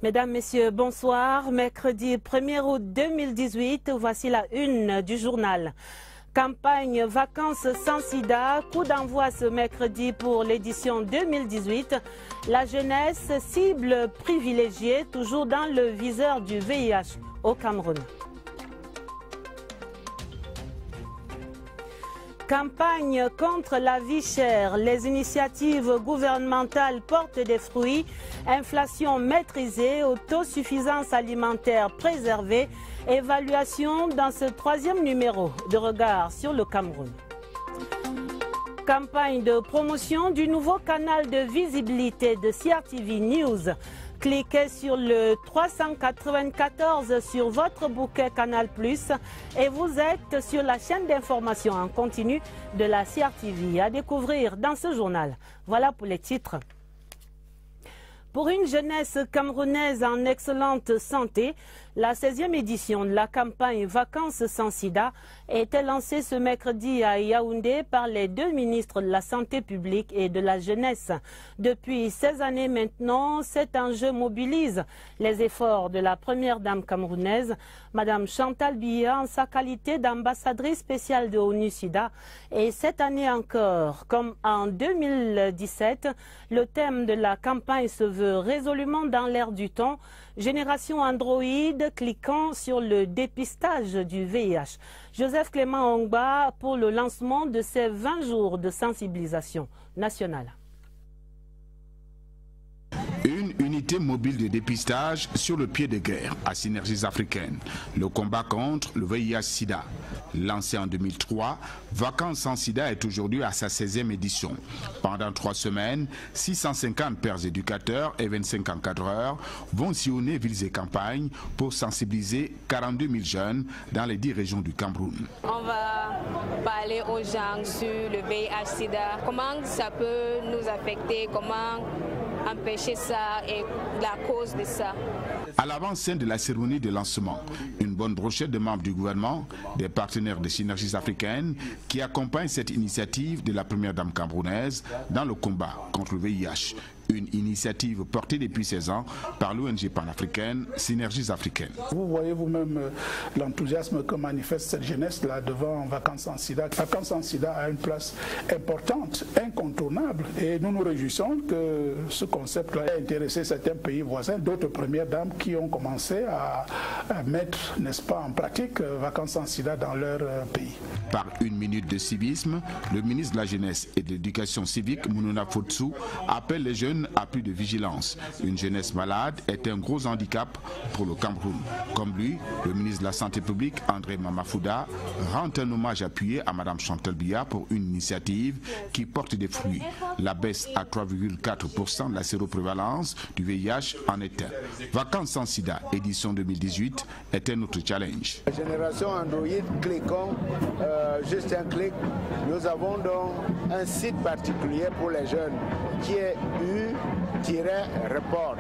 Mesdames, Messieurs, bonsoir. Mercredi 1er août 2018, voici la une du journal. Campagne Vacances sans sida, coup d'envoi ce mercredi pour l'édition 2018. La jeunesse, cible privilégiée, toujours dans le viseur du VIH au Cameroun. Campagne contre la vie chère, les initiatives gouvernementales portent des fruits, inflation maîtrisée, autosuffisance alimentaire préservée, évaluation dans ce troisième numéro de Regard sur le Cameroun. Campagne de promotion du nouveau canal de visibilité de CRTV News. Cliquez sur le 394 sur votre bouquet Canal+, et vous êtes sur la chaîne d'information en continu de la CRTV à découvrir dans ce journal. Voilà pour les titres. Pour une jeunesse camerounaise en excellente santé, la 16e édition de la campagne Vacances sans sida a été lancée ce mercredi à Yaoundé par les deux ministres de la Santé publique et de la jeunesse. Depuis 16 années maintenant, cet enjeu mobilise les efforts de la première dame camerounaise, Madame Chantal Biya, en sa qualité d'ambassadrice spéciale de ONU-SIDA. Et cette année encore, comme en 2017, le thème de la campagne se veut résolument dans l'air du temps. Génération Android cliquant sur le dépistage du VIH. Joseph Clément Ongba pour le lancement de ces 20 jours de sensibilisation nationale. Une unité mobile de dépistage sur le pied de guerre à Synergies africaines. Le combat contre le VIH-Sida. Lancé en 2003, Vacances sans sida est aujourd'hui à sa 16e édition. Pendant 3 semaines, 650 pères éducateurs et 25 encadreurs vont sillonner villes et campagnes pour sensibiliser 42 000 jeunes dans les 10 régions du Cameroun. On va parler aux gens sur le VIH-Sida, comment ça peut nous affecter, comment empêcher ça et la cause de ça. À l'avant-scène de la cérémonie de lancement, une bonne brochette de membres du gouvernement, des partenaires des Synergies africaines qui accompagnent cette initiative de la première dame camerounaise dans le combat contre le VIH. Une initiative portée depuis 16 ans par l'ONG panafricaine Synergies africaines. Vous voyez vous-même l'enthousiasme que manifeste cette jeunesse-là devant Vacances sans sida. Vacances sans sida a une place importante, incontournable, et nous nous réjouissons que ce concept-là ait intéressé certains pays voisins, d'autres premières dames qui ont commencé à mettre, n'est-ce pas, en pratique Vacances sans sida dans leur pays. Par une minute de civisme, le ministre de la Jeunesse et de l'Éducation civique, Mounouna Fotsu, appelle les jeunes à plus de vigilance. Une jeunesse malade est un gros handicap pour le Cameroun. Comme lui, le ministre de la Santé publique, André Mamafouda, rend un hommage appuyé à Mme Chantal Biya pour une initiative qui porte des fruits. La baisse à 3,4% de la séroprévalence du VIH en est un. Vacances sans sida, édition 2018, est un autre challenge. La génération Android, cliquons, juste un clic. Nous avons donc un site particulier pour les jeunes qui est U-report.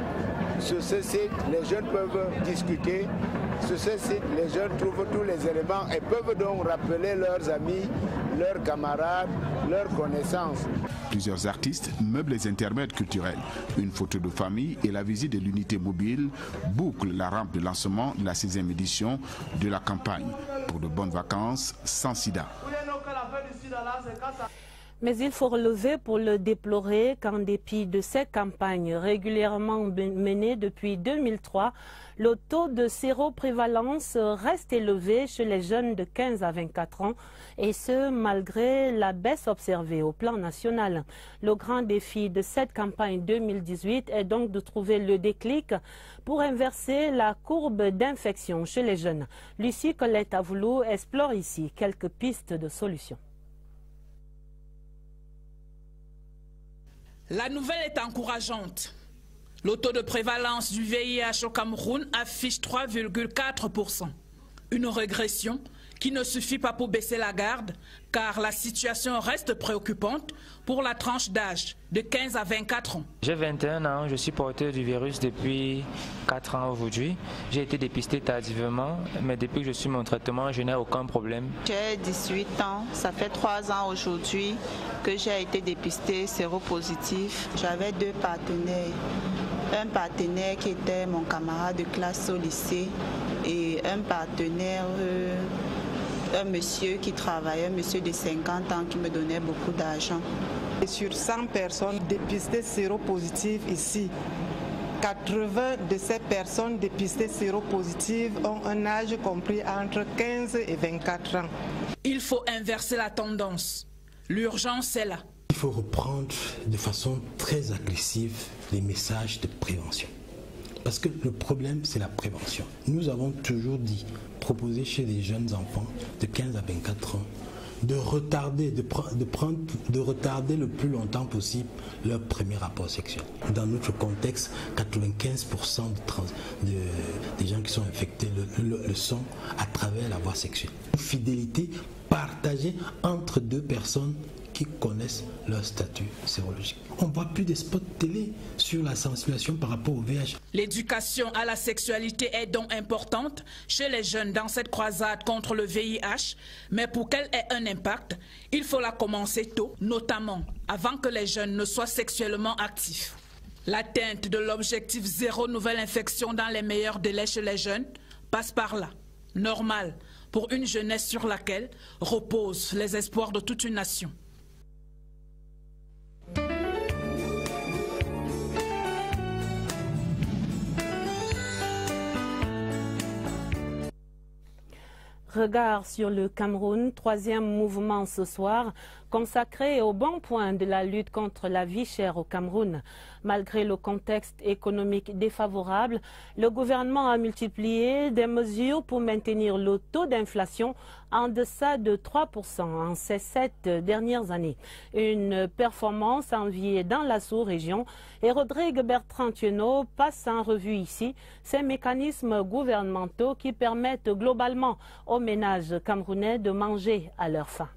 Sur ce site, les jeunes peuvent discuter. Sur ce site, les jeunes trouvent tous les éléments et peuvent donc rappeler leurs amis, leurs camarades, leurs connaissances. Plusieurs artistes meublent les intermèdes culturels. Une photo de famille et la visite de l'unité mobile bouclent la rampe de lancement de la 6e édition de la campagne pour de bonnes vacances sans sida. Mais il faut relever pour le déplorer qu'en dépit de ces campagnes régulièrement menées depuis 2003, le taux de séroprévalence reste élevé chez les jeunes de 15 à 24 ans, et ce malgré la baisse observée au plan national. Le grand défi de cette campagne 2018 est donc de trouver le déclic pour inverser la courbe d'infection chez les jeunes. Lucie Colette Avoulou explore ici quelques pistes de solutions. La nouvelle est encourageante. Le taux de prévalence du VIH au Cameroun affiche 3,4%. Une régression qui ne suffit pas pour baisser la garde, car la situation reste préoccupante pour la tranche d'âge de 15 à 24 ans. J'ai 21 ans, je suis porteur du virus depuis 4 ans aujourd'hui. J'ai été dépisté tardivement, mais depuis que je suis mon traitement, je n'ai aucun problème. J'ai 18 ans, ça fait 3 ans aujourd'hui que j'ai été dépisté séropositif. J'avais 2 partenaires un partenaire qui était mon camarade de classe au lycée et un partenaire, un monsieur qui travaillait, un monsieur de 50 ans qui me donnait beaucoup d'argent. Sur 100 personnes dépistées séropositives ici, 80 de ces personnes dépistées séropositives ont un âge compris entre 15 et 24 ans. Il faut inverser la tendance. L'urgence est là. Il faut reprendre de façon très agressive les messages de prévention. Parce que le problème, c'est la prévention. Nous avons toujours dit, proposer chez les jeunes enfants de 15 à 24 ans, de retarder le plus longtemps possible leur premier rapport sexuel. Dans notre contexte, 95% des gens qui sont infectés le sont à travers la voie sexuelle. Une fidélité partagée entre deux personnes qui connaissent leur statut sérologique. On ne voit plus des spots télé sur la sensibilisation par rapport au VIH. L'éducation à la sexualité est donc importante chez les jeunes dans cette croisade contre le VIH, mais pour qu'elle ait un impact, il faut la commencer tôt, notamment avant que les jeunes ne soient sexuellement actifs. L'atteinte de l'objectif zéro nouvelle infection dans les meilleurs délais chez les jeunes passe par là, normal, pour une jeunesse sur laquelle reposent les espoirs de toute une nation. Regard sur le Cameroun, troisième mouvement ce soir, consacré au bon point de la lutte contre la vie chère au Cameroun. Malgré le contexte économique défavorable, le gouvernement a multiplié des mesures pour maintenir le taux d'inflation en deçà de 3% en ces 7 dernières années. Une performance enviée dans la sous-région, et Rodrigue Bertrand-Thieneau passe en revue ici ces mécanismes gouvernementaux qui permettent globalement aux ménages camerounais de manger à leur faim.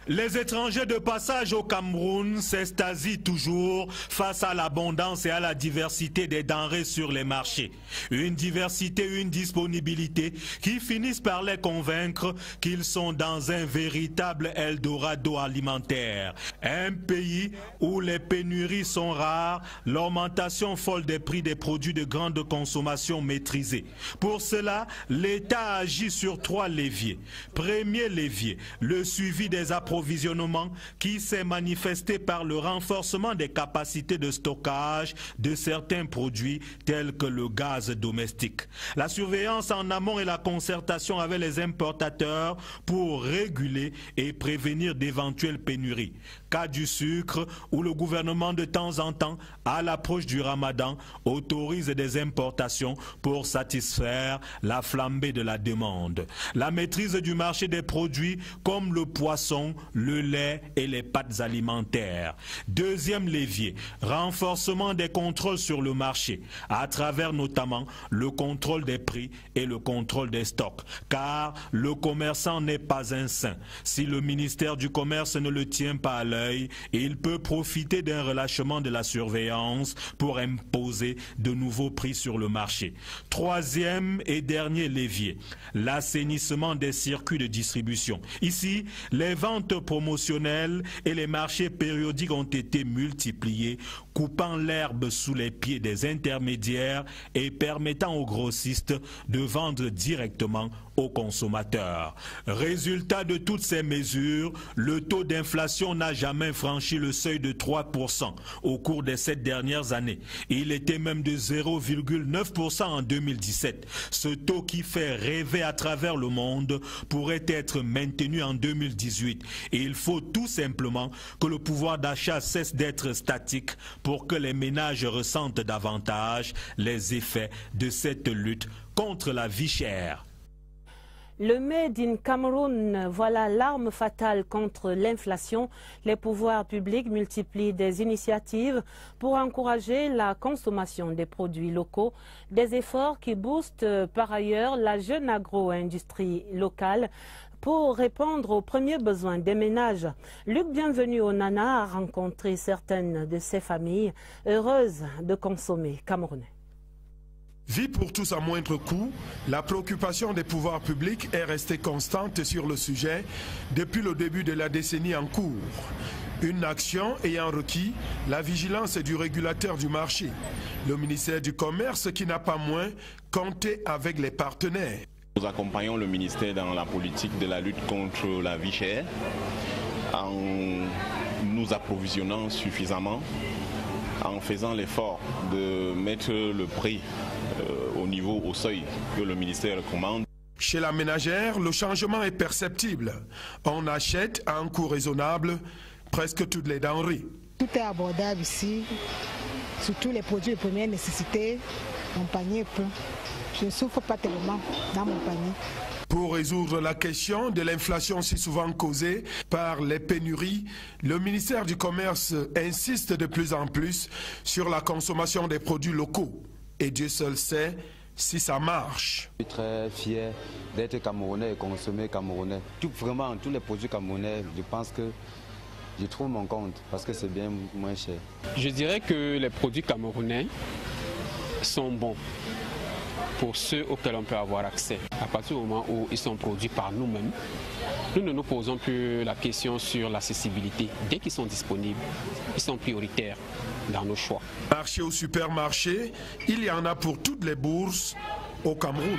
Les étrangers de passage au Cameroun s'extasient toujours face à l'abondance et à la diversité des denrées sur les marchés. Une diversité, une disponibilité qui finissent par les convaincre qu'ils sont dans un véritable Eldorado alimentaire. Un pays où les pénuries sont rares, l'augmentation folle des prix des produits de grande consommation maîtrisée. Pour cela, l'État agit sur 3 leviers. Premier levier, le suivi des approvisionnements qui s'est manifesté par le renforcement des capacités de stockage de certains produits tels que le gaz domestique. La surveillance en amont et la concertation avec les importateurs pour réguler et prévenir d'éventuelles pénuries. Cas du sucre où le gouvernement de temps en temps, à l'approche du Ramadan, autorise des importations pour satisfaire la flambée de la demande. La maîtrise du marché des produits comme le poisson, le lait et les pâtes alimentaires. Deuxième levier, renforcement des contrôles sur le marché, à travers notamment le contrôle des prix et le contrôle des stocks. Car le commerçant n'est pas un saint. Si le ministère du Commerce ne le tient pas à l'œil, il peut profiter d'un relâchement de la surveillance pour imposer de nouveaux prix sur le marché. Troisième et dernier levier, l'assainissement des circuits de distribution. Ici, les ventes promotionnels et les marchés périodiques ont été multipliés, coupant l'herbe sous les pieds des intermédiaires et permettant aux grossistes de vendre directement aux consommateurs. Résultat de toutes ces mesures, le taux d'inflation n'a jamais franchi le seuil de 3% au cours des 7 dernières années. Il était même de 0,9% en 2017. Ce taux qui fait rêver à travers le monde pourrait être maintenu en 2018. Et il faut tout simplement que le pouvoir d'achat cesse d'être statique pour que les ménages ressentent davantage les effets de cette lutte contre la vie chère. Le Made in Cameroun, voilà l'arme fatale contre l'inflation. Les pouvoirs publics multiplient des initiatives pour encourager la consommation des produits locaux, des efforts qui boostent par ailleurs la jeune agro-industrie locale pour répondre aux premiers besoins des ménages. Luc Bienvenu au Nana a rencontré certaines de ces familles heureuses de consommer camerounais. Vie pour tous à moindre coût, la préoccupation des pouvoirs publics est restée constante sur le sujet depuis le début de la décennie en cours. Une action ayant requis la vigilance du régulateur du marché, le ministère du Commerce qui n'a pas moins compté avec les partenaires. Nous accompagnons le ministère dans la politique de la lutte contre la vie chère en nous approvisionnant suffisamment, en faisant l'effort de mettre le prix au seuil que le ministère recommande. Chez la ménagère, le changement est perceptible. On achète à un coût raisonnable presque toutes les denrées. Tout est abordable ici, surtout les produits de première nécessité. Mon panier est plein. Je ne souffre pas tellement dans mon panier. Pour résoudre la question de l'inflation si souvent causée par les pénuries, le ministère du Commerce insiste de plus en plus sur la consommation des produits locaux. Et Dieu seul sait si ça marche. Je suis très fier d'être camerounais et consommer camerounais. Vraiment, tous les produits camerounais, je pense que je trouve mon compte parce que c'est bien moins cher. Je dirais que les produits camerounais sont bons pour ceux auxquels on peut avoir accès. À partir du moment où ils sont produits par nous-mêmes, nous ne nous posons plus la question sur l'accessibilité. Dès qu'ils sont disponibles, ils sont prioritaires dans nos choix. Marché ou supermarché, il y en a pour toutes les bourses au Cameroun.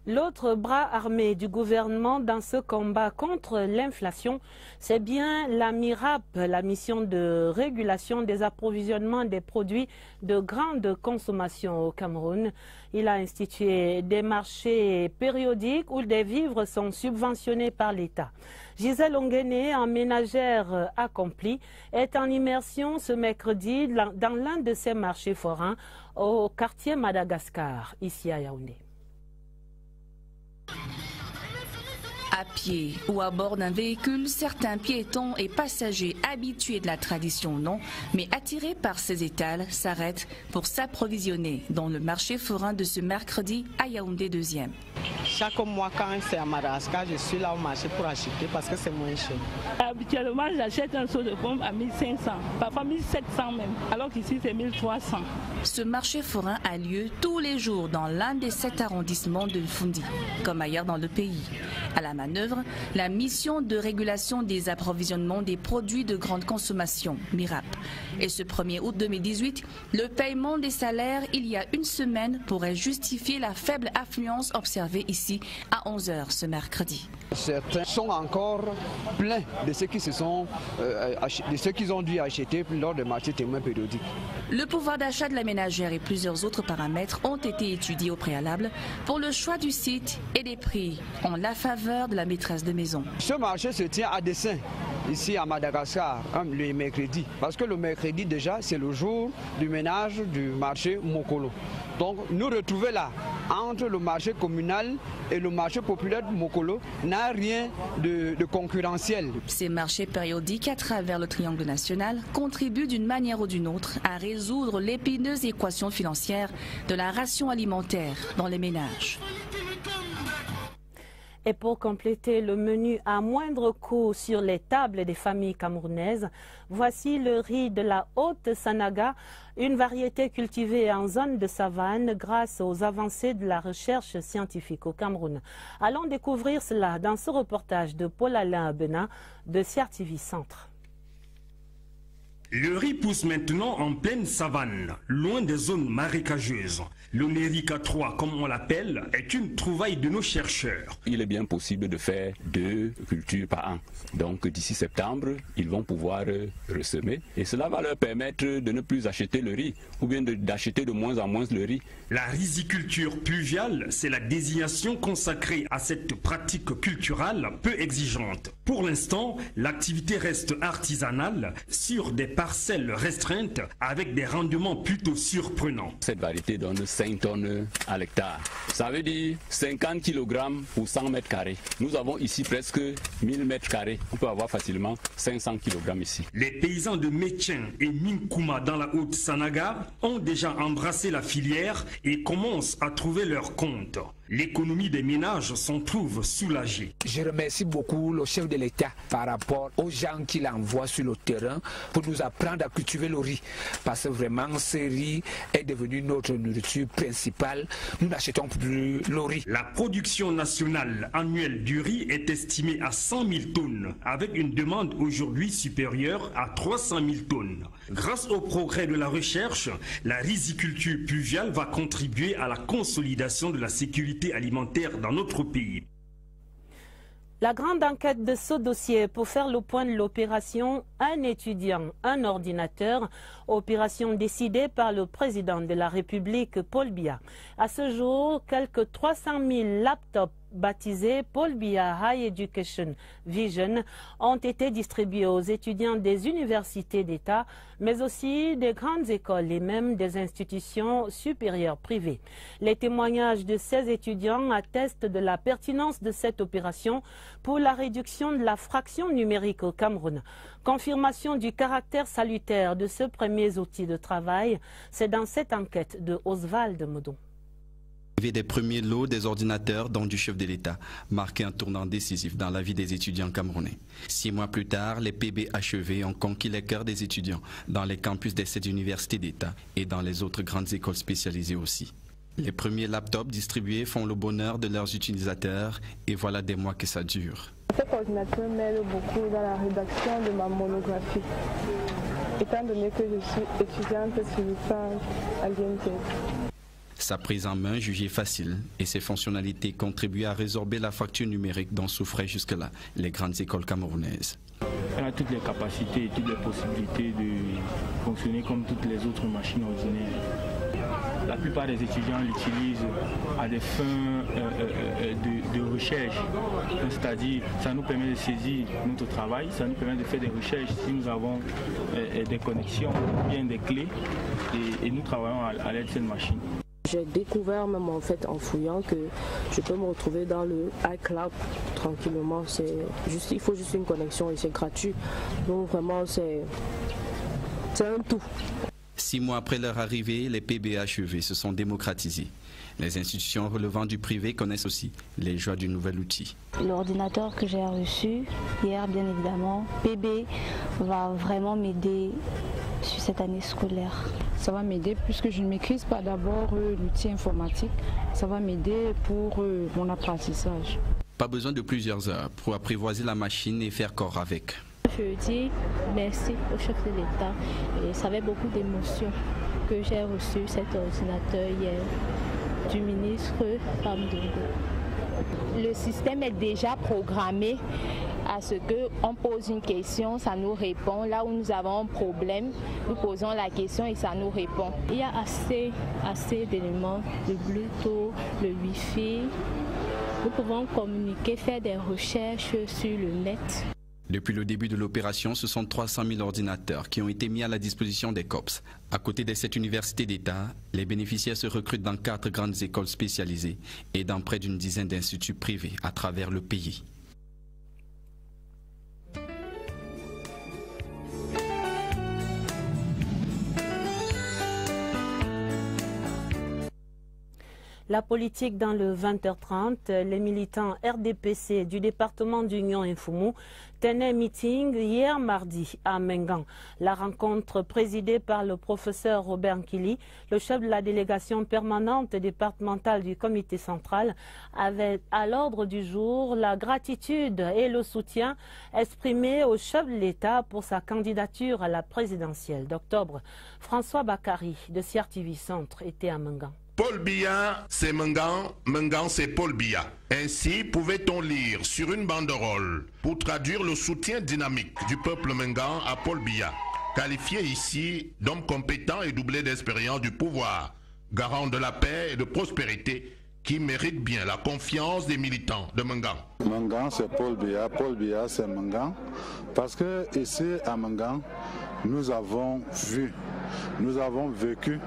L'autre bras armé du gouvernement dans ce combat contre l'inflation, c'est bien la MIRAP, la mission de régulation des approvisionnements des produits de grande consommation au Cameroun. Il a institué des marchés périodiques où des vivres sont subventionnés par l'État. Gisèle Onguéné, en ménagère accomplie, est en immersion ce mercredi dans l'un de ces marchés forains au quartier Madagascar, ici à Yaoundé. À pied ou à bord d'un véhicule, certains piétons et passagers habitués de la tradition non, mais attirés par ces étals, s'arrêtent pour s'approvisionner dans le marché forain de ce mercredi à Yaoundé 2e. Chaque mois, quand c'est à Madagascar, je suis là au marché pour acheter parce que c'est moins cher. Habituellement, j'achète un seau de pommes à 1500, parfois 1700 même, alors qu'ici c'est 1300. Ce marché forain a lieu tous les jours dans l'un des 7 arrondissements de Fundi, comme ailleurs dans le pays. À la manœuvre, la mission de régulation des approvisionnements des produits de grande consommation, MIRAP. Et ce 1er août 2018, le paiement des salaires il y a une semaine pourrait justifier la faible affluence observée ici à 11h ce mercredi. Certains sont encore pleins de ce qu'ils ont dû acheter lors des marchés témoins périodiques. Le pouvoir d'achat de la ménagère et plusieurs autres paramètres ont été étudiés au préalable pour le choix du site et des prix en la faveur de la maîtresse de maison. Ce marché se tient à dessein ici à Madagascar, le mercredi. Parce que le mercredi déjà, c'est le jour du ménage du marché Mokolo. Donc nous retrouver là, entre le marché communal et le marché populaire de Mokolo, n'a rien de concurrentiel. Ces marchés périodiques à travers le triangle national contribuent d'une manière ou d'une autre à résoudre l'épineuse équation financière de la ration alimentaire dans les ménages. Et pour compléter le menu à moindre coût sur les tables des familles camerounaises, voici le riz de la Haute-Sanaga, une variété cultivée en zone de savane grâce aux avancées de la recherche scientifique au Cameroun. Allons découvrir cela dans ce reportage de Paul-Alain Benin de CRTV Centre. Le riz pousse maintenant en pleine savane, loin des zones marécageuses. Le Nerica 3, comme on l'appelle, est une trouvaille de nos chercheurs. Il est bien possible de faire 2 cultures par an. Donc d'ici septembre, ils vont pouvoir ressemer. Et cela va leur permettre de ne plus acheter le riz, ou bien d'acheter de moins en moins le riz. La riziculture pluviale, c'est la désignation consacrée à cette pratique culturelle peu exigeante. Pour l'instant, l'activité reste artisanale sur des parcelles restreintes avec des rendements plutôt surprenants. Cette variété donne 5 tonnes à l'hectare. Ça veut dire 50 kg pour 100 mètres carrés. Nous avons ici presque 1000 mètres carrés. On peut avoir facilement 500 kg ici. Les paysans de Métien et Minkouma dans la Haute-Sanaga ont déjà embrassé la filière et commencent à trouver leur compte. l'économie des ménages s'en trouve soulagée. Je remercie beaucoup le chef de l'État par rapport aux gens qu'il envoie sur le terrain pour nous apprendre à cultiver le riz. Parce que vraiment, ce riz est devenu notre nourriture principale. Nous n'achetons plus le riz. La production nationale annuelle du riz est estimée à 100 000 tonnes, avec une demande aujourd'hui supérieure à 300 000 tonnes. Grâce au progrès de la recherche, la riziculture pluviale va contribuer à la consolidation de la sécurité alimentaire dans notre pays. La grande enquête de ce dossier pour faire le point de l'opération Un étudiant, un ordinateur, opération décidée par le président de la République, Paul Biya. À ce jour, quelques 300 000 laptops baptisés Paul Biya High Education Vision ont été distribués aux étudiants des universités d'État, mais aussi des grandes écoles et même des institutions supérieures privées. Les témoignages de ces étudiants attestent de la pertinence de cette opération pour la réduction de la fraction numérique au Cameroun. Confirmation du caractère salutaire de ce premier outil de travail, c'est dans cette enquête de Oswald Modon. Des premiers lots des ordinateurs dont du chef de l'État marquait un tournant décisif dans la vie des étudiants camerounais. 6 mois plus tard, les PBHEV ont conquis les cœurs des étudiants dans les campus des 7 universités d'État et dans les autres grandes écoles spécialisées aussi. Les premiers laptops distribués font le bonheur de leurs utilisateurs et voilà des mois que ça dure. Cet ordinateur m'aide beaucoup dans la rédaction de ma monographie, étant donné que je suis étudiante sur licence à l'INTEC. Sa prise en main jugée facile et ses fonctionnalités contribuent à résorber la fracture numérique dont souffraient jusque-là les grandes écoles camerounaises. Elle a toutes les capacités et toutes les possibilités de fonctionner comme toutes les autres machines ordinaires. La plupart des étudiants l'utilisent à des fins de recherche, c'est-à-dire ça nous permet de saisir notre travail, ça nous permet de faire des recherches si nous avons des connexions, bien des clés et nous travaillons à l'aide de cette machine. J'ai découvert même en fait en fouillant que je peux me retrouver dans le iCloud tranquillement. Il faut juste une connexion et c'est gratuit. Donc vraiment c'est un tout. 6 mois après leur arrivée, les PBHEV se sont démocratisés. Les institutions relevant du privé connaissent aussi les joies du nouvel outil. L'ordinateur que j'ai reçu hier, bien évidemment, PB va vraiment m'aider sur cette année scolaire. Ça va m'aider puisque je ne maîtrise pas d'abord l'outil informatique. Ça va m'aider pour mon apprentissage. Pas besoin de plusieurs heures pour apprivoiser la machine et faire corps avec. Je dis merci au chef de l'État. Et ça avait beaucoup d'émotions que j'ai reçu cet ordinateur hier du ministre Pamdongo. Le système est déjà programmé à ce qu'on pose une question, ça nous répond. Là où nous avons un problème, nous posons la question et ça nous répond. Il y a assez d'éléments, le Bluetooth, le Wi-Fi. Nous pouvons communiquer, faire des recherches sur le net. Depuis le début de l'opération, ce sont 300 000 ordinateurs qui ont été mis à la disposition des COPS. À côté de cette université d'État, les bénéficiaires se recrutent dans 4 grandes écoles spécialisées et dans près d'une dizaine d'instituts privés à travers le pays. La politique dans le 20h30, les militants RDPC du département d'Union et Foumou tenaient meeting hier mardi à Mengan. La rencontre présidée par le professeur Robert Nkili, le chef de la délégation permanente départementale du comité central, avait à l'ordre du jour la gratitude et le soutien exprimés au chef de l'État pour sa candidature à la présidentielle d'octobre. François Bakary de CRTV Centre était à Mengan. Paul Biya, c'est Mengan, Mengan, c'est Paul Biya. Ainsi pouvait-on lire sur une banderole pour traduire le soutien dynamique du peuple Mengan à Paul Biya, qualifié ici d'homme compétent et doublé d'expérience du pouvoir, garant de la paix et de prospérité, qui mérite bien la confiance des militants de Mengan. Mengan, c'est Paul Biya, c'est Mengan, parce que ici à Mengan, nous avons vécu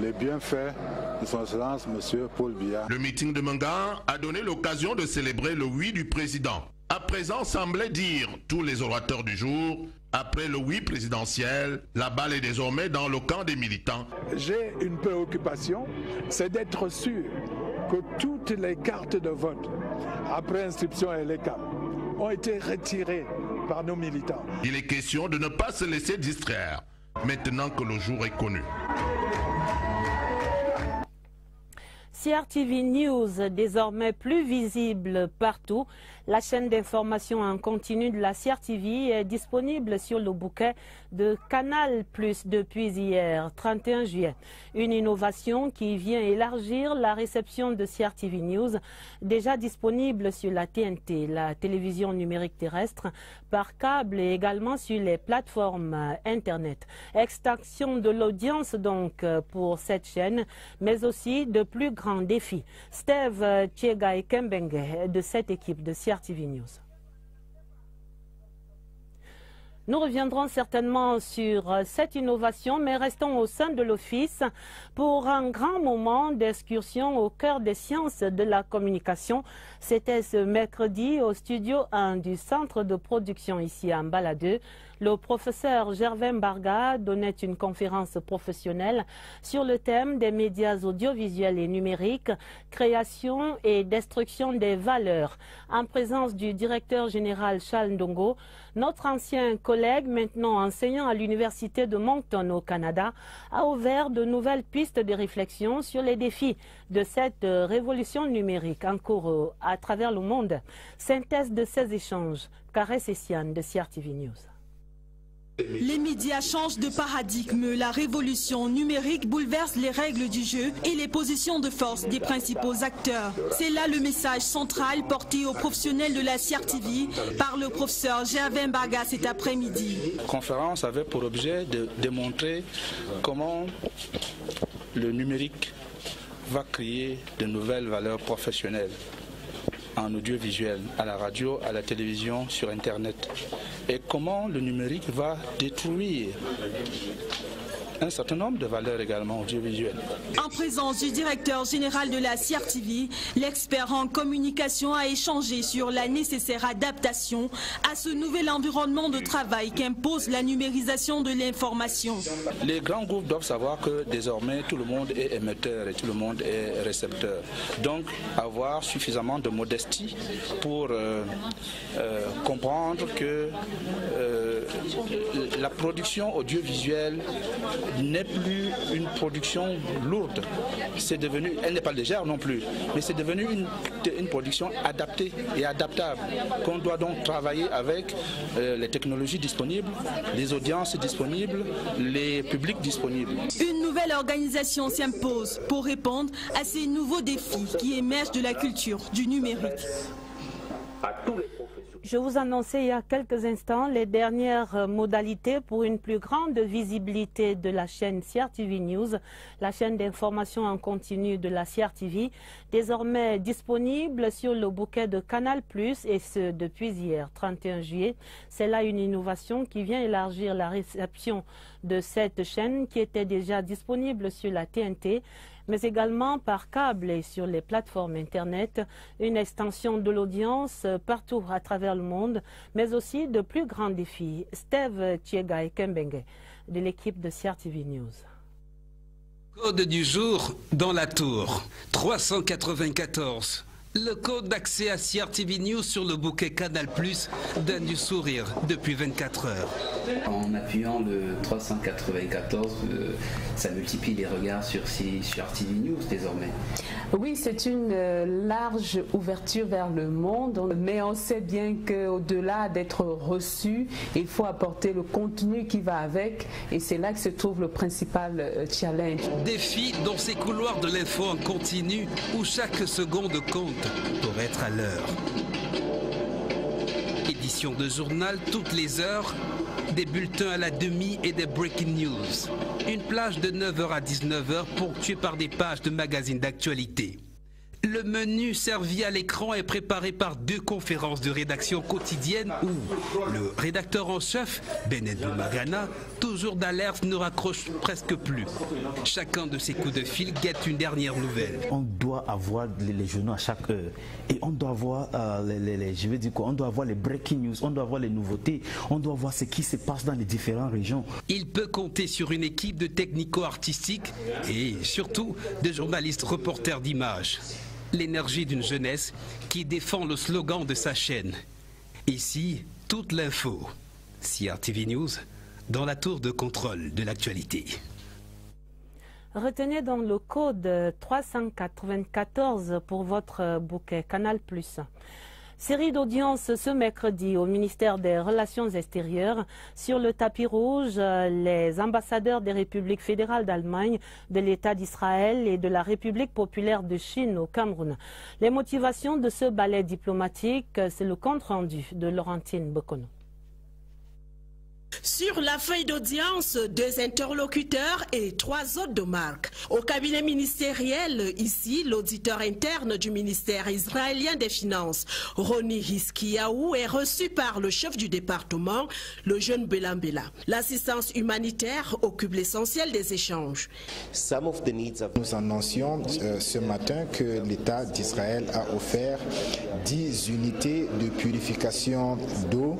les bienfaits de son excellence, M. Paul Biya. Le meeting de Mengan a donné l'occasion de célébrer le oui du président. À présent, semblait dire tous les orateurs du jour, après le oui présidentiel, la balle est désormais dans le camp des militants. J'ai une préoccupation, c'est d'être sûr que toutes les cartes de vote, après inscription à l'ECAP, ont été retirées par nos militants. Il est question de ne pas se laisser distraire, maintenant que le jour est connu. CRTV News, désormais plus visible partout. La chaîne d'information en continu de la CRTV est disponible sur le bouquet de Canal+ depuis hier, 31 juillet. Une innovation qui vient élargir la réception de CRTV News, déjà disponible sur la TNT, la télévision numérique terrestre, par câble et également sur les plateformes Internet. Extension de l'audience donc pour cette chaîne, mais aussi de plus grands défis. Steve Tchega et Kembenge de cette équipe de CRTV News. Nous reviendrons certainement sur cette innovation, mais restons au sein de l'Office pour un grand moment d'excursion au cœur des sciences de la communication. C'était ce mercredi au studio 1 du centre de production ici à Mbala 2. Le professeur Gervais Mbarga donnait une conférence professionnelle sur le thème des médias audiovisuels et numériques, création et destruction des valeurs, en présence du directeur général Charles Ndongo. Notre ancien collègue, maintenant enseignant à l'Université de Moncton au Canada, a ouvert de nouvelles pistes de réflexion sur les défis de cette révolution numérique en cours à travers le monde. Synthèse de ces échanges, Karès Essiane de CRTV News. Les médias changent de paradigme. La révolution numérique bouleverse les règles du jeu et les positions de force des principaux acteurs. C'est là le message central porté aux professionnels de la CRTV par le professeur Gervais Mbarga cet après-midi. La conférence avait pour objet de démontrer comment le numérique va créer de nouvelles valeurs professionnelles en audiovisuel, à la radio, à la télévision, sur Internet. Et comment le numérique va détruire un certain nombre de valeurs également audiovisuelles. En présence du directeur général de la CRTV, l'expert en communication a échangé sur la nécessaire adaptation à ce nouvel environnement de travail qu'impose la numérisation de l'information. Les grands groupes doivent savoir que désormais tout le monde est émetteur et tout le monde est récepteur. Donc avoir suffisamment de modestie pour comprendre que la production audiovisuelle n'est plus une production lourde. C'est devenu, elle n'est pas légère non plus, mais c'est devenu une production adaptée et adaptable, qu'on doit donc travailler avec les technologies disponibles, les audiences disponibles, les publics disponibles. Une nouvelle organisation s'impose pour répondre à ces nouveaux défis qui émergent de la culture du numérique. Je vous annonçais il y a quelques instants les dernières modalités pour une plus grande visibilité de la chaîne CRTV News, la chaîne d'information en continu de la CRTV, désormais disponible sur le bouquet de Canal+, et ce depuis hier, 31 juillet. C'est là une innovation qui vient élargir la réception de cette chaîne qui était déjà disponible sur la TNT, mais également par câble et sur les plateformes Internet, une extension de l'audience partout à travers le monde, mais aussi de plus grands défis. Steve Tchega et Kembenge de l'équipe de CRTV News. Code du jour dans la tour, 394. Le code d'accès à CRTV News sur le bouquet Canal+ donne du sourire depuis 24 heures. En appuyant le 394, ça multiplie les regards sur CRTV News désormais. Oui, c'est une large ouverture vers le monde, mais on sait bien qu'au-delà d'être reçu, il faut apporter le contenu qui va avec, et c'est là que se trouve le principal challenge. Défi dans ces couloirs de l'info en continu où chaque seconde compte pour être à l'heure. Édition de journal toutes les heures, des bulletins à la demi et des breaking news. Une plage de 9h à 19h ponctuée par des pages de magazines d'actualité. Le menu servi à l'écran est préparé par 2 conférences de rédaction quotidiennes où le rédacteur en chef, Benedou Magana, toujours d'alerte, ne raccroche presque plus. Chacun de ses coups de fil guette une dernière nouvelle. On doit avoir les journaux à chaque heure et on doit avoir on doit avoir les breaking news, on doit avoir les nouveautés, on doit voir ce qui se passe dans les différentes régions. Il peut compter sur une équipe de technico-artistiques et surtout de journalistes reporters d'images. l'énergie d'une jeunesse qui défend le slogan de sa chaîne. Ici, toute l'info. CRTV News, dans la tour de contrôle de l'actualité. Retenez donc le code 394 pour votre bouquet Canal+. Série d'audience ce mercredi au ministère des Relations extérieures. Sur le tapis rouge, les ambassadeurs des républiques fédérales d'Allemagne, de l'État d'Israël et de la République populaire de Chine au Cameroun. Les motivations de ce ballet diplomatique, c'est le compte-rendu de Laurentine Bokono. Sur la feuille d'audience, 2 interlocuteurs et 3 autres de marque. Au cabinet ministériel, ici, l'auditeur interne du ministère israélien des Finances, Roni Hiskiyahu, est reçu par le chef du département, le jeune Belambela. L'assistance humanitaire occupe l'essentiel des échanges. Nous annoncions ce matin que l'État d'Israël a offert 10 unités de purification d'eau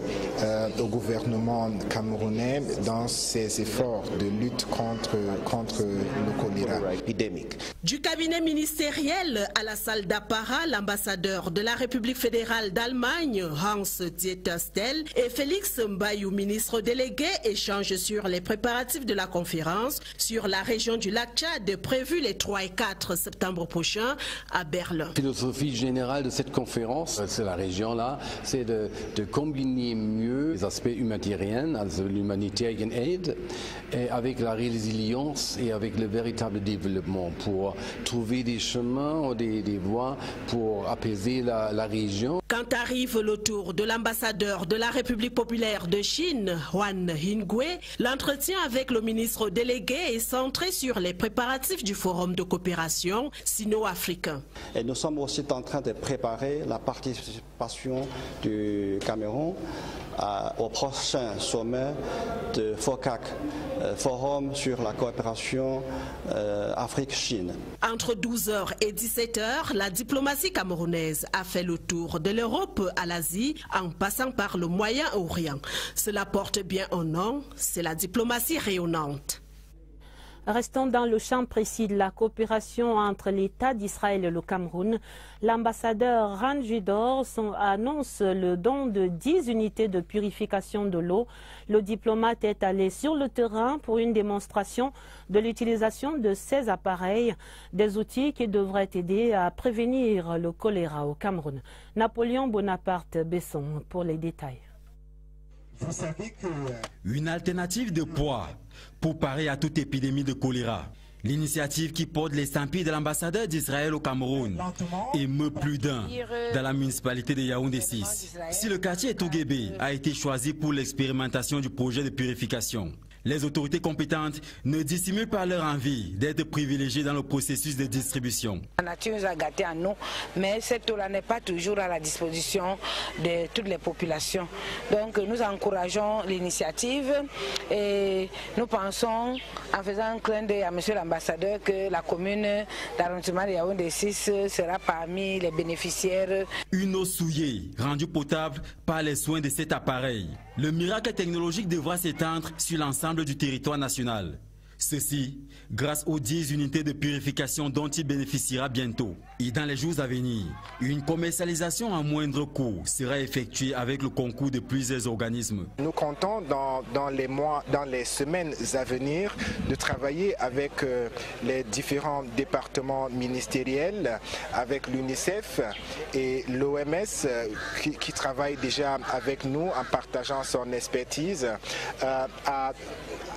au gouvernement camerounais dans ses efforts de lutte contre le choléra épidémique. Du cabinet ministériel à la salle d'apparat, l'ambassadeur de la République fédérale d'Allemagne, Hans-Dieter Stell, et Félix Mbayou, ministre délégué, échangent sur les préparatifs de la conférence sur la région du lac Tchad, prévue les 3 et 4 septembre prochains à Berlin. La philosophie générale de cette conférence, c'est la région-là, c'est de combiner mieux les aspects humanitaires, l'humanitarian aid, et avec la résilience et avec le véritable développement pour trouver des chemins ou des voies pour apaiser la région. Quand arrive le tour de l'ambassadeur de la République populaire de Chine, Huan Hingui, l'entretien avec le ministre délégué est centré sur les préparatifs du forum de coopération sino-africain. Et nous sommes aussi en train de préparer la participation du Cameroun au prochain sommet de FOCAC, Forum sur la coopération Afrique-Chine. Entre 12h et 17h, la diplomatie camerounaise a fait le tour de l'Europe à l'Asie en passant par le Moyen-Orient. Cela porte bien un nom, c'est la diplomatie rayonnante. Restons dans le champ précis de la coopération entre l'État d'Israël et le Cameroun. L'ambassadeur Ran Judor annonce le don de 10 unités de purification de l'eau. Le diplomate est allé sur le terrain pour une démonstration de l'utilisation de ces appareils, des outils qui devraient aider à prévenir le choléra au Cameroun. Napoléon Bonaparte Besson pour les détails. Vous savez que... Une alternative de poids pour parer à toute épidémie de choléra. L'initiative qui porte l'estampille de l'ambassadeur d'Israël au Cameroun émeut plus d'un dans la municipalité de Yaoundé 6. Si le quartier Toguébé a été choisi pour l'expérimentation du projet de purification, les autorités compétentes ne dissimulent pas leur envie d'être privilégiées dans le processus de distribution. La nature nous a gâtés à nous, mais cette eau-là n'est pas toujours à la disposition de toutes les populations. Donc nous encourageons l'initiative et nous pensons, en faisant un clin d'œil à monsieur l'ambassadeur, que la commune d'arrondissement de Yaoundé 6 sera parmi les bénéficiaires. Une eau souillée, rendue potable par les soins de cet appareil. Le miracle technologique devra s'étendre sur l'ensemble du territoire national. Ceci grâce aux 10 unités de purification dont il bénéficiera bientôt. Et dans les jours à venir, une commercialisation à moindre coût sera effectuée avec le concours de plusieurs organismes. Nous comptons dans les semaines à venir de travailler avec les différents départements ministériels, avec l'UNICEF et l'OMS qui travaille déjà avec nous en partageant son expertise à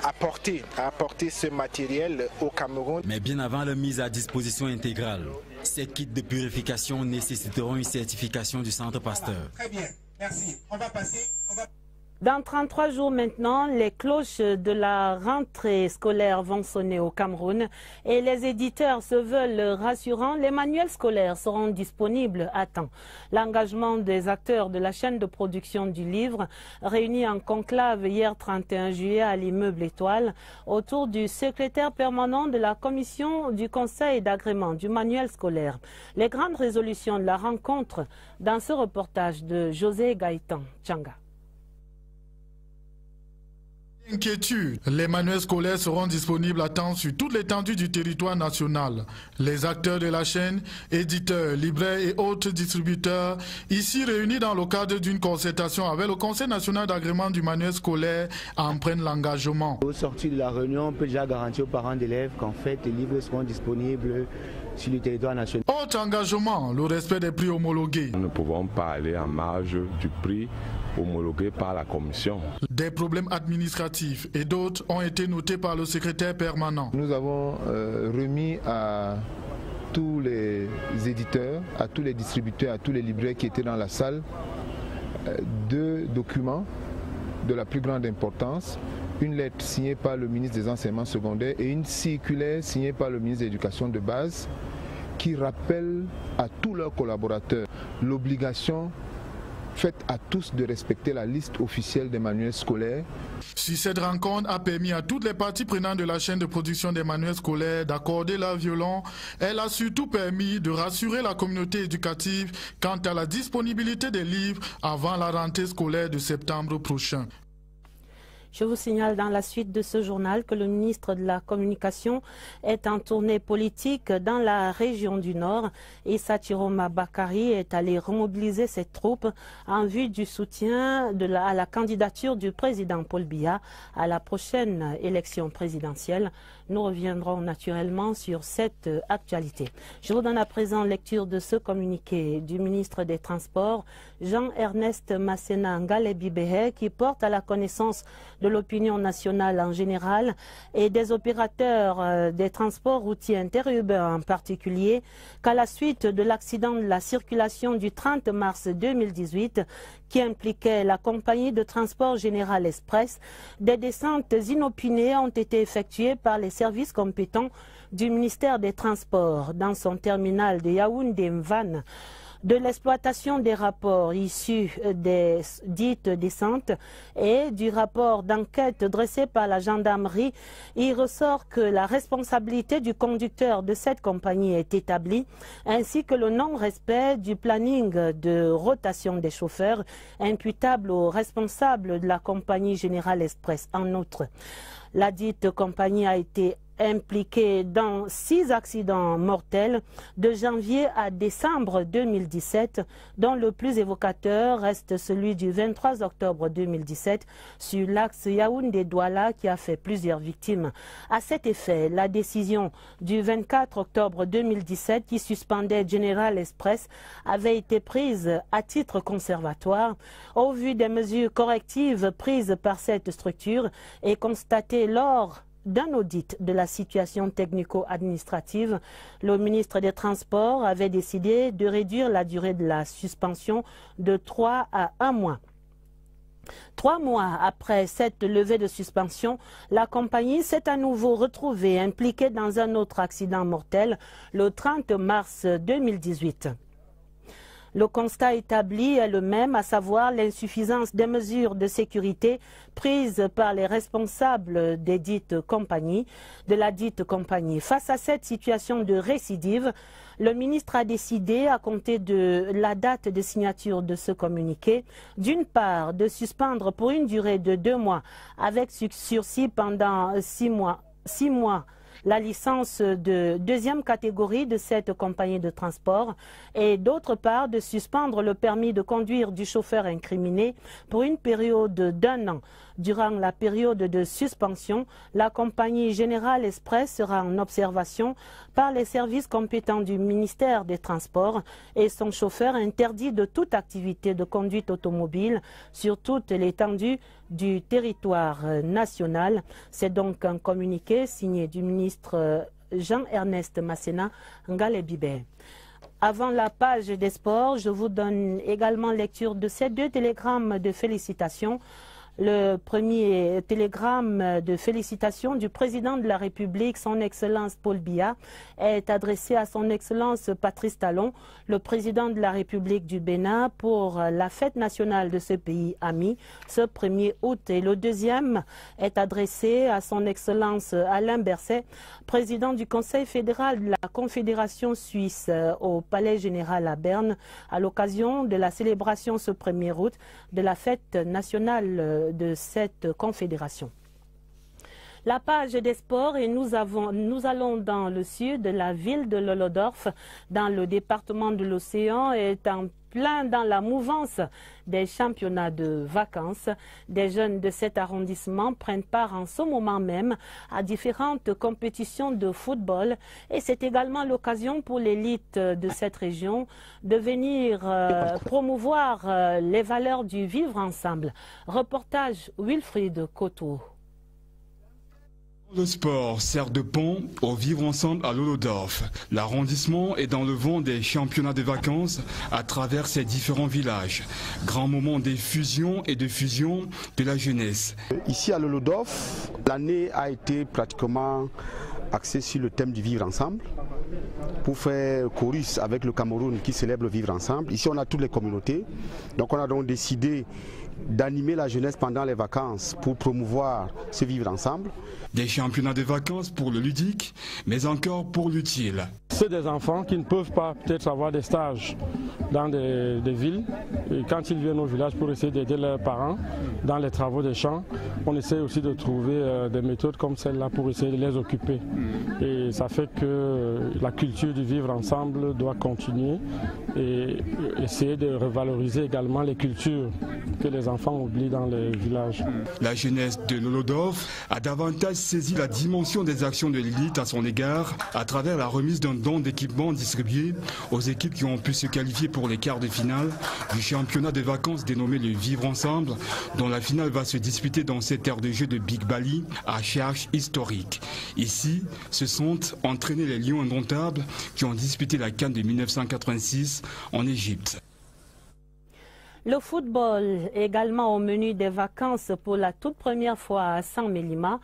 apporter ce matériel au Cameroun. Mais bien avant la mise à disposition intégrale, ces kits de purification nécessiteront une certification du Centre Pasteur. Très bien, merci. On va passer... Dans 33 jours maintenant, les cloches de la rentrée scolaire vont sonner au Cameroun et les éditeurs se veulent rassurants. Les manuels scolaires seront disponibles à temps. L'engagement des acteurs de la chaîne de production du livre, réunis en conclave hier 31 juillet à l'immeuble Étoile, autour du secrétaire permanent de la commission du conseil d'agrément du manuel scolaire. Les grandes résolutions de la rencontre dans ce reportage de José Gaëtan Tchanga. Inquiétude. Les manuels scolaires seront disponibles à temps sur toute l'étendue du territoire national. Les acteurs de la chaîne, éditeurs, libraires et autres distributeurs, ici réunis dans le cadre d'une concertation avec le Conseil national d'agrément du manuel scolaire, en prennent l'engagement. Au sortir de la réunion, on peut déjà garantir aux parents d'élèves qu'en fait les livres seront disponibles sur le territoire national. Autre engagement, le respect des prix homologués. Nous ne pouvons pas aller en marge du prix homologué par la commission. Des problèmes administratifs et d'autres ont été notés par le secrétaire permanent. Nous avons remis à tous les éditeurs, à tous les distributeurs, à tous les libraires qui étaient dans la salle 2 documents de la plus grande importance. Une lettre signée par le ministre des Enseignements secondaires et une circulaire signée par le ministre de l'Éducation de base qui rappelle à tous leurs collaborateurs l'obligation faite à tous de respecter la liste officielle des manuels scolaires. Si cette rencontre a permis à toutes les parties prenantes de la chaîne de production des manuels scolaires d'accorder leur violon, elle a surtout permis de rassurer la communauté éducative quant à la disponibilité des livres avant la rentrée scolaire de septembre prochain. Je vous signale dans la suite de ce journal que le ministre de la Communication est en tournée politique dans la région du Nord. Issa Chiroma Bakari est allé remobiliser ses troupes en vue du soutien à la candidature du président Paul Biya à la prochaine élection présidentielle. Nous reviendrons naturellement sur cette actualité. Je vous donne à présent lecture de ce communiqué du ministre des Transports, Jean-Ernest Masséna Ngale-Bibehe, qui porte à la connaissance de l'opinion nationale en général et des opérateurs des transports routiers interurbains en particulier qu'à la suite de l'accident de la circulation du 30 mars 2018 qui impliquait la compagnie de transport Général Express, des descentes inopinées ont été effectuées par les services compétents du ministère des Transports dans son terminal de Yaoundé-Mvan. De l'exploitation des rapports issus des dites descentes et du rapport d'enquête dressé par la gendarmerie, il ressort que la responsabilité du conducteur de cette compagnie est établie, ainsi que le non-respect du planning de rotation des chauffeurs imputable aux responsables de la compagnie Général Express. En outre, la dite compagnie a été impliqué dans 6 accidents mortels de janvier à décembre 2017, dont le plus évocateur reste celui du 23 octobre 2017 sur l'axe Yaoundé-Douala qui a fait plusieurs victimes. À cet effet, la décision du 24 octobre 2017 qui suspendait General Express avait été prise à titre conservatoire au vu des mesures correctives prises par cette structure et constatées lors d'un audit de la situation technico-administrative. Le ministre des Transports avait décidé de réduire la durée de la suspension de 3 à 1 mois. 3 mois après cette levée de suspension, la compagnie s'est à nouveau retrouvée impliquée dans un autre accident mortel le 30 mars 2018. Le constat établi est le même, à savoir l'insuffisance des mesures de sécurité prises par les responsables de la dite compagnie. Face à cette situation de récidive, le ministre a décidé, à compter de la date de signature de ce communiqué, d'une part de suspendre pour une durée de 2 mois avec sursis pendant 6 mois la licence de 2e catégorie de cette compagnie de transport et d'autre part de suspendre le permis de conduire du chauffeur incriminé pour une période d'1 an. Durant la période de suspension, la compagnie Général Express sera en observation par les services compétents du ministère des Transports et son chauffeur interdit de toute activité de conduite automobile sur toute l'étendue du territoire national. C'est donc un communiqué signé du ministre Jean-Ernest Masséna Ngale-Bibehe. Avant la page des sports, je vous donne également lecture de ces 2 télégrammes de félicitations. Le premier télégramme de félicitations du président de la République, son Excellence Paul Biya, est adressé à son Excellence Patrice Talon, le président de la République du Bénin, pour la fête nationale de ce pays ami, ce 1er août. Et le deuxième est adressé à son Excellence Alain Berset, président du Conseil fédéral de la Confédération suisse au Palais général à Berne, à l'occasion de la célébration ce 1er août de la fête nationale de cette confédération. La page des sports et nous allons dans le sud, la ville de Lolodorf, dans le département de l'Océan, est en plein dans la mouvance des championnats de vacances. Des jeunes de cet arrondissement prennent part en ce moment même à différentes compétitions de football et c'est également l'occasion pour l'élite de cette région de venir promouvoir les valeurs du vivre ensemble. Reportage Wilfried Koto. Le sport sert de pont au vivre ensemble à Lolodorf. L'arrondissement est dans le vent des championnats de vacances à travers ses différents villages. Grand moment des fusions et de fusion de la jeunesse. Ici à Lolodorf, l'année a été pratiquement axée sur le thème du vivre ensemble pour faire chorus avec le Cameroun qui célèbre le vivre ensemble. Ici on a toutes les communautés, donc on a donc décidé d'animer la jeunesse pendant les vacances pour promouvoir ce vivre ensemble. Des championnats de vacances pour le ludique, mais encore pour l'utile. C'est des enfants qui ne peuvent pas peut-être avoir des stages dans des villes. Et quand ils viennent au village pour essayer d'aider leurs parents dans les travaux des champs, on essaie aussi de trouver des méthodes comme celle-là pour essayer de les occuper. Et ça fait que la culture du vivre ensemble doit continuer et essayer de revaloriser également les cultures que les enfants oublient dans les villages. La jeunesse de Lolodorf a davantage saisi la dimension des actions de l'élite à son égard à travers la remise d'un don d'équipements distribués aux équipes qui ont pu se qualifier pour les quarts de finale du championnat de vacances dénommé le Vivre Ensemble, dont la finale va se disputer dans cette aire de jeu de Big Bali à charge historique. Ici, se sont entraînés les Lions indomptables qui ont disputé la CAN de 1986 en Égypte. Le football également au menu des vacances pour la toute première fois à San Mélima,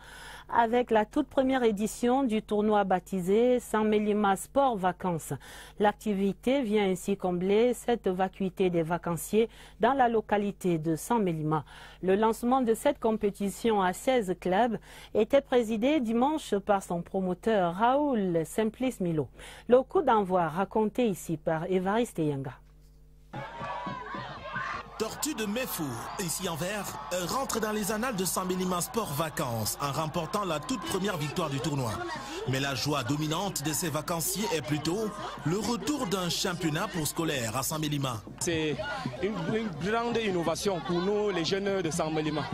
avec la toute première édition du tournoi baptisé San Mélima Sport Vacances. L'activité vient ainsi combler cette vacuité des vacanciers dans la localité de San Mélima. Le lancement de cette compétition à 16 clubs était présidé dimanche par son promoteur Raoul Simplice Milo. Le coup d'envoi raconté ici par Évariste Yanga. Tortue de Mefou, ici en vert, rentre dans les annales de San Mélima Sport Vacances en remportant la toute première victoire du tournoi. Mais la joie dominante de ces vacanciers est plutôt le retour d'un championnat pour scolaires à San Mélima. C'est une grande innovation pour nous, les jeunes de San Mélima.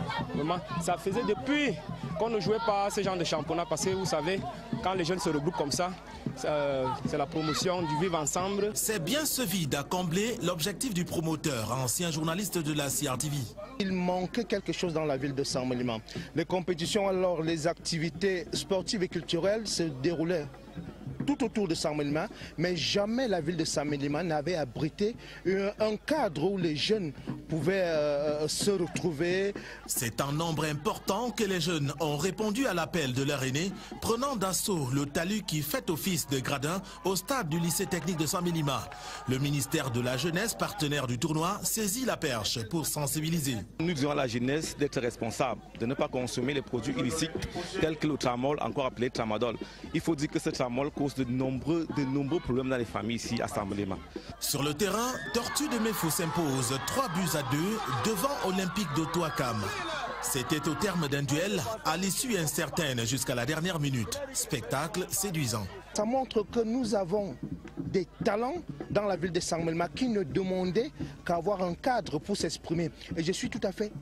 Ça faisait depuis qu'on ne jouait pas ce genre de championnat parce que vous savez, quand les jeunes se regroupent comme ça, c'est la promotion du vivre ensemble. C'est bien ce vide à combler l'objectif du promoteur, ancien journaliste de la CRTV. Il manquait quelque chose dans la ville de San Mélima. Les compétitions, alors les activités sportives et culturelles se déroulaient tout autour de San Mélima, mais jamais la ville de San Mélima n'avait abrité un cadre où les jeunes pouvaient se retrouver. C'est un nombre important que les jeunes ont répondu à l'appel de leur aîné, prenant d'assaut le talus qui fait office de gradin au stade du lycée technique de San Mélima. Le ministère de la Jeunesse, partenaire du tournoi, saisit la perche pour sensibiliser. Nous disons à la jeunesse d'être responsable, de ne pas consommer les produits illicites tels que le tramol, encore appelé tramadol. Il faut dire que ce tramol cause de nombreux problèmes dans les familles ici à San Mélima. Sur le terrain, Tortue de Mefou s'impose 3-2 devant Olympique d'Otoakam. C'était au terme d'un duel, à l'issue incertaine jusqu'à la dernière minute. Spectacle séduisant. Ça montre que nous avons des talents dans la ville de San Mélima qui ne demandaient qu'à avoir un cadre pour s'exprimer. Et je suis tout à fait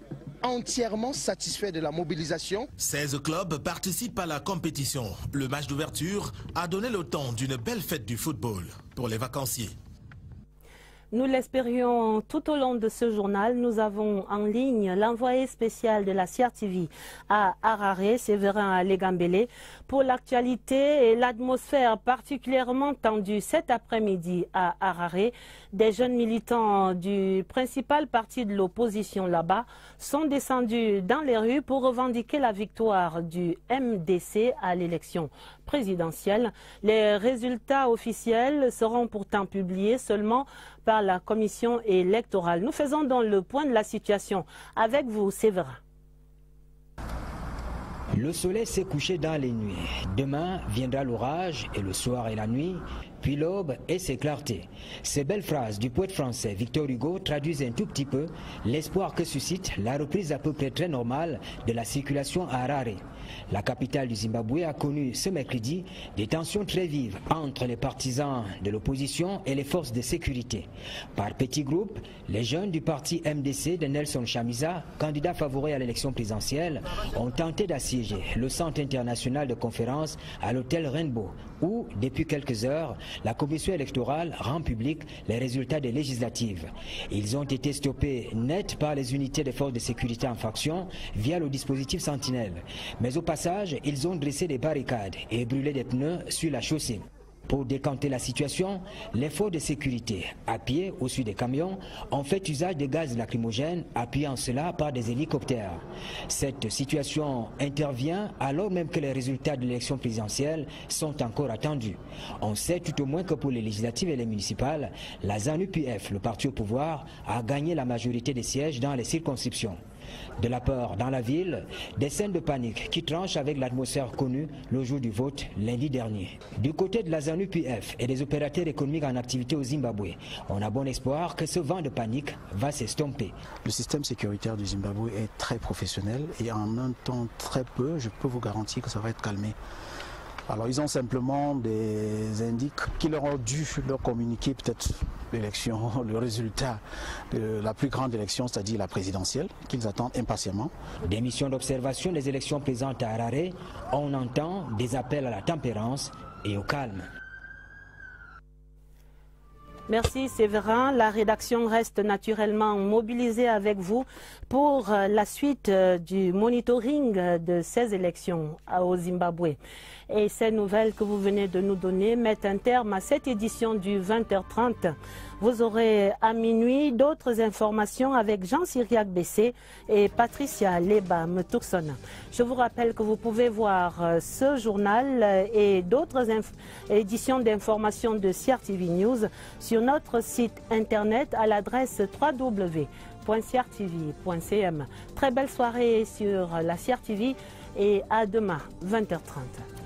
entièrement satisfait de la mobilisation. 16 clubs participent à la compétition. Le match d'ouverture a donné le temps d'une belle fête du football pour les vacanciers. Nous l'espérions tout au long de ce journal. Nous avons en ligne l'envoyé spécial de la CRTV à Harare, Séverin Alegambele, pour l'actualité et l'atmosphère particulièrement tendue cet après-midi à Harare. Des jeunes militants du principal parti de l'opposition là-bas sont descendus dans les rues pour revendiquer la victoire du MDC à l'élection présidentielle. Les résultats officiels seront pourtant publiés seulement par la commission électorale. Nous faisons donc le point de la situation avec vous, Séverin. Le soleil s'est couché dans les nuits. Demain viendra l'orage et le soir et la nuit, puis l'aube et ses clartés. Ces belles phrases du poète français Victor Hugo traduisent un tout petit peu l'espoir que suscite la reprise à peu près très normale de la circulation à Harare. La capitale du Zimbabwe a connu ce mercredi des tensions très vives entre les partisans de l'opposition et les forces de sécurité. Par petits groupes, les jeunes du parti MDC de Nelson Chamisa, candidat favori à l'élection présidentielle, ont tenté d'assiéger le centre international de conférence à l'hôtel Rainbow, où, depuis quelques heures, la commission électorale rend public les résultats des législatives. Ils ont été stoppés net par les unités des forces de sécurité en faction via le dispositif Sentinelle. Mais au passage, ils ont dressé des barricades et brûlé des pneus sur la chaussée. Pour décanter la situation, les forces de sécurité, à pied ou sur des camions, ont fait usage de gaz lacrymogènes, appuyant cela par des hélicoptères. Cette situation intervient alors même que les résultats de l'élection présidentielle sont encore attendus. On sait tout au moins que pour les législatives et les municipales, la ZANU-PF, le parti au pouvoir, a gagné la majorité des sièges dans les circonscriptions. De la peur dans la ville, des scènes de panique qui tranchent avec l'atmosphère connue le jour du vote lundi dernier. Du côté de la ZANU-PF et des opérateurs économiques en activité au Zimbabwe, on a bon espoir que ce vent de panique va s'estomper. Le système sécuritaire du Zimbabwe est très professionnel et en un temps très peu, je peux vous garantir que ça va être calmé. Alors ils ont simplement des indices qui leur ont dû leur communiquer peut-être l'élection, le résultat de la plus grande élection, c'est-à-dire la présidentielle, qu'ils attendent impatiemment. Des missions d'observation des élections présentes à Harare, on entend des appels à la tempérance et au calme. Merci Séverin. La rédaction reste naturellement mobilisée avec vous pour la suite du monitoring de ces élections au Zimbabwe. Et ces nouvelles que vous venez de nous donner mettent un terme à cette édition du 20h30. Vous aurez à minuit d'autres informations avec Jean-Cyriac Bessé et Patricia Lebam-Toursona. Je vous rappelle que vous pouvez voir ce journal et d'autres éditions d'informations de CRTV News sur notre site internet à l'adresse www.crtv.cm. Très belle soirée sur la CRTV et à demain 20h30.